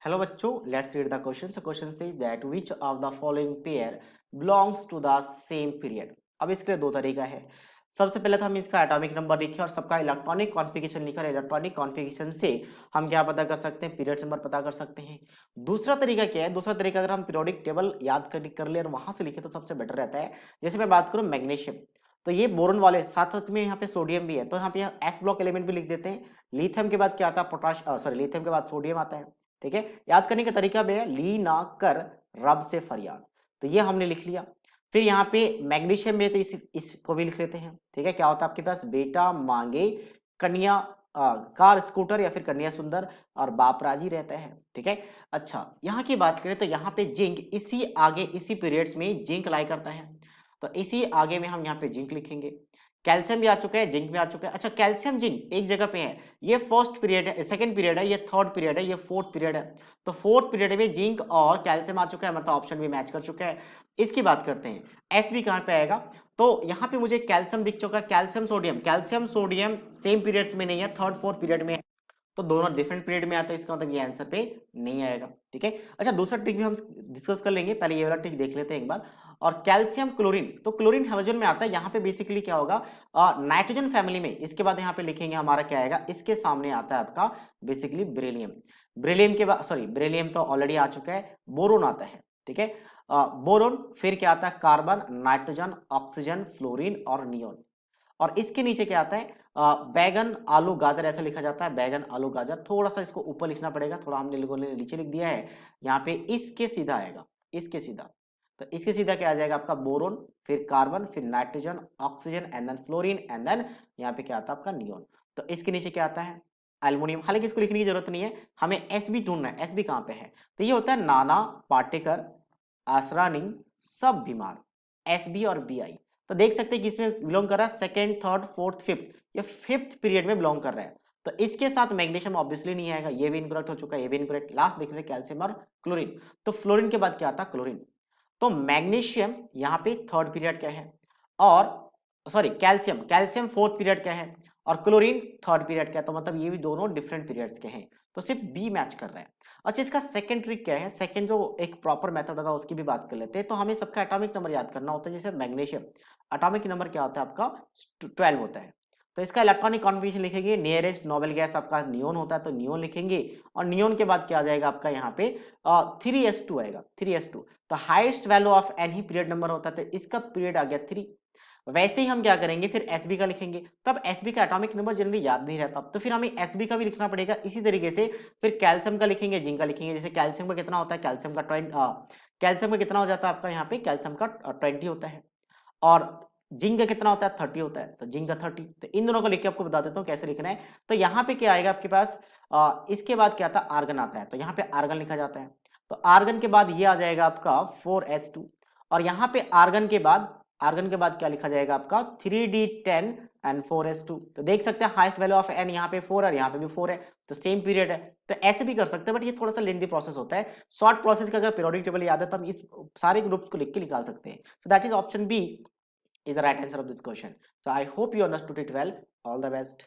Hello बच्चों, let's read the question. So question says that which of the following pair belongs to the same period. अब इसके लिए दो तरीका है. सबसे पहले तो हम इसका एटॉमिक नंबर लिखें और सबका इलेक्ट्रॉनिक कॉन्फ़िगरेशन लिखकर इलेक्ट्रॉनिक कॉन्फ़िगरेशन से हम क्या पता कर सकते हैं, पीरियड नंबर पता कर सकते हैं. दूसरा तरीका क्या है, दूसरा तरीका अगर हम पीरियोडिक टेबल याद कर ले और वहां से लिखे तो सबसे बेटर रहता है. जैसे मैं बात करूं मैग्नीशियम, तो ये बोरॉन वाले साथ साथ में यहाँ पे सोडियम भी है, तो यहाँ पे एस ब्लॉक एलिमेंट भी लिख देते हैं. लिथियम के बाद क्या आता है, पोटाश सॉरी लिथियम के बाद सोडियम आता है. ठीक है, याद करने का तरीका भी है, ली ना कर रब से फरियाद, तो ये हमने लिख लिया. फिर यहाँ पे मैग्नीशियम में तो इसको भी लिख लेते हैं. ठीक है, क्या होता है आपके पास, बेटा मांगे कन्या कार स्कूटर या फिर कन्या सुंदर और बाप राजी रहता है. ठीक है, अच्छा यहाँ की बात करें तो यहाँ पे जिंक इसी आगे इसी पीरियड्स में जिंक लाई करता है, तो इसी आगे में हम यहाँ पे जिंक लिखेंगे. कैल्शियम भी आ चुका है, जिंक भी आ चुका है. अच्छा कैल्शियम जिंक एक जगह पे है, ये फर्स्ट पीरियड है, सेकंड पीरियड है, ये थर्ड पीरियड है, ये फोर्थ पीरियड है. तो फोर्थ पीरियड में जिंक और कैल्शियम आ चुका है, मतलब ऑप्शन भी मैच कर चुका है. इसकी बात करते हैं, एस भी कहां पे आएगा, तो यहाँ पे मुझे कैल्शियम दिख चुका है. कैल्शियम सोडियम सेम पीरियड्स में नहीं है, थर्ड फोर्थ पीरियड में है, तो दोनों डिफरेंट पीरियड में आता है, इसका मतलब ये आंसर पे नहीं आएगा. ठीक है, अच्छा दूसरा ट्रिक भी हम डिस्कस कर लेंगे, पहले ये वाला ट्रिक देख लेते हैं एक बार. और कैल्शियम क्लोरीन, तो क्लोरीन हाइड्रोजन में आता है, यहाँ पे बेसिकली क्या होगा, नाइट्रोजन फैमिली में, इसके बाद यहाँ पे लिखेंगे हमारा क्या आएगा, इसके सामने आता है आपका बेसिकली बेरिलियम. बेरिलियम के बाद सॉरी बेरिलियम तो ऑलरेडी आ चुका है, बोरोन आता है. ठीक है, बोरोन, फिर क्या आता है, कार्बन, नाइट्रोजन, ऑक्सीजन, फ्लोरीन और नियोन. और इसके नीचे क्या आता है, बैगन आलू गाजर ऐसा लिखा जाता है, बैगन आलू गाजर. थोड़ा सा इसको ऊपर लिखना पड़ेगा, थोड़ा हमने लोगों ने नीचे लिख दिया है. यहाँ पे इसके सीधा आएगा, इसके सीधा, तो इसके सीधा क्या आ जाएगा आपका, बोरोन, फिर कार्बन, फिर nitrogen, oxygen and then fluorine and then यहाँ पे क्या आता है आपका नियोन. तो इसके नीचे क्या आता है, एल्युमिनियम. हालांकि इसको लिखने की जरूरत नहीं है, हमें एस बी ढूंढना है. एस बी कहाँ पे है, तो ये होता है नाना पाटेकर आसरानी सब बीमार, एस बी और बी आई. तो देख सकते हैं कि इसमें बिलोंग कर रहा है सेकंड थर्ड फोर्थ फिफ्थ, ये फिफ्थ पीरियड में बिलोंग कर रहा है. तो इसके साथ मैग्नीशियम ऑब्वियसली नहीं आएगा, ये भी इनकरेक्ट हो चुका है, ये भी इनकरेक्ट. लास्ट देख रहे हैं कैल्शियम और क्लोरीन, तो फ्लोरीन के बाद क्या आता है, क्लोरीन. तो मैग्नीशियम यहाँ पे थर्ड पीरियड क्या है, और sorry calcium calcium fourth period क्या है, और क्लोरीन थर्ड पीरियड क्या है, तो मतलब ये भी दोनों डिफरेंट पीरियड्स के हैं, तो सिर्फ बी मैच कर रहा है. अच्छा इसका सेकंड ट्रिक क्या है, सेकंड जो एक प्रॉपर मेथड होता है उसकी भी बात कर लेते हैं. तो हमें सबका एटॉमिक नंबर याद करना होता है. जैसे मैग्नीशियम एटॉमिक नंबर क्या होता है आपका, 12 होता है. तो इसका इलेक्ट्रॉनिक कॉन्फ़िगरेशन लिखेंगे, नियरेस्ट नोबल गैस आपका नियोन होता है, तो नियोन लिखेंगे. और नियोन के बाद क्या आ जाएगा आपका यहाँ पे 3s2 आएगा, 3s2. तो highest value of any period number होता है, तो इसका पीरियड आ गया 3. वैसे ही हम क्या करेंगे, फिर एसबी का लिखेंगे. तब एसबी का एटॉमिक नंबर जनरली याद नहीं रहता, तो फिर हमें एसबी का भी लिखना पड़ेगा इसी तरीके से. फिर कैल्शियम का लिखेंगे, जिंक का लिखेंगे. जैसे कैल्शियम का कितना होता है, कैल्शियम का कितना हो जाता है आपका यहाँ पे, कैल्शियम का 20 होता है, और जिंक का कितना होता है, 30 होता है, तो जिंक का 30. तो इन दोनों को लिख के आपको बता देता हूँ कैसे लिखना है. तो यहाँ पे क्या आएगा आपके पास, इसके बाद क्या आता है, आर्गन आता है, तो यहाँ पे आर्गन लिखा जाता है. तो आर्गन के बाद ये आ जाएगा आपका 4s2. और यहाँ पे आर्गन के बाद क्या लिखा जाएगा आपका 3d10 एंड 4s2. तो देख सकते हैं हाईएस्ट वैल्यू ऑफ एन यहाँ पे 4 है और यहाँ पे भी 4 है, तो सेम पीरियड है. तो ऐसे भी कर सकते हैं, बट ये थोड़ा सा लेंथी प्रोसेस होता है. शॉर्ट प्रोसेस का अगर पीरियोडिक टेबल याद है तो हम इस सारे ग्रुप्स को लिख के निकाल सकते हैं. So that is option B is the right answer of this question. So I hope you understood it well. All the best.